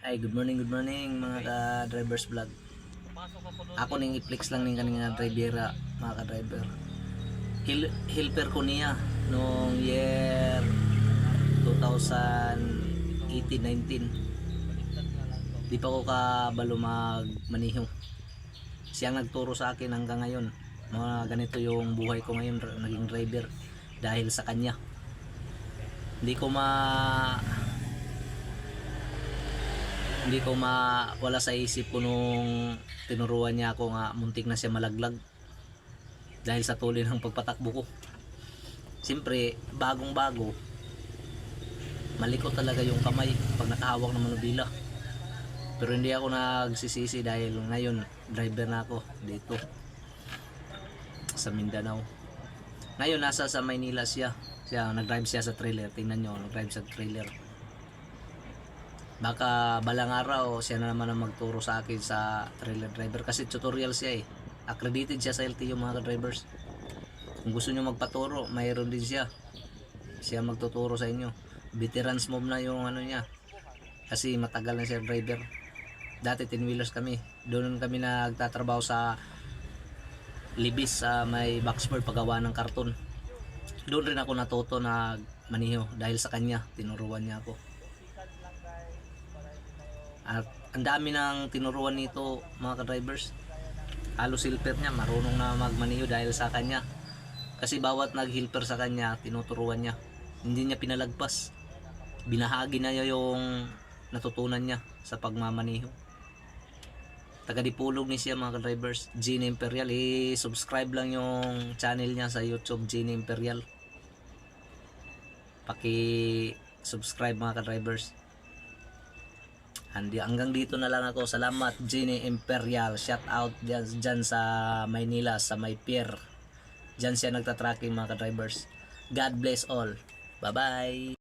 Ay, good morning mga ka-drivers vlog. Ako ning i-flex lang ning kanina drivera, mga ka-driver. Helper ko niya nung year 2018-19. Di pa ko kabalo magmaniho. Siya ang nagturo sa akin hanggang ngayon. Mga ganito yung buhay ko ngayon, naging driver dahil sa kanya. Hindi ko wala sa isip ko nung tinuruan niya ako nga muntik na siya malaglag dahil sa tuloy ng pagpatakbo ko. Siyempre bagong bago, malikot talaga yung kamay pag nakahawak ng manubila, pero hindi ako nagsisisi dahil ngayon driver na ako dito sa Mindanao. Ngayon nasa sa Maynila siya nag-drive siya sa trailer. Tingnan nyo, nag-drive sa trailer. Baka balang araw siya na naman ang magturo sa akin sa trailer driver, kasi tutorial siya eh. Accredited siya sa LTO mga drivers. Kung gusto nyo magpaturo, mayroon din siya magtuturo sa inyo. Veterans move na yung ano niya, kasi matagal na siya driver. Dati 10 wheelers kami, doon kami nagtatrabaho sa Libis sa may Boxford, paggawa ng karton. Doon rin ako natuto na maniho dahil sa kanya, tinuruan niya ako. At ang dami ng tinuruan nito mga ka-drivers. Halos helper niya, marunong na magmaniho dahil sa kanya. Kasi bawat nag-helper sa kanya, tinuturuan niya. Hindi niya pinalagpas. Binahagi na niya yung natutunan niya sa pagmamaniho. Taga-Dipolog ni siya mga ka-drivers. Gene Imperial. I-subscribe lang yung channel niya sa YouTube, Gene Imperial. Paki-subscribe mga ka-drivers. Hanggang dito na lang ako. Salamat Genie Imperial. Shout out dyan sa Maynila, sa may pier. Dyan siya nagtatracking mga ka-drivers. God bless all. Bye bye.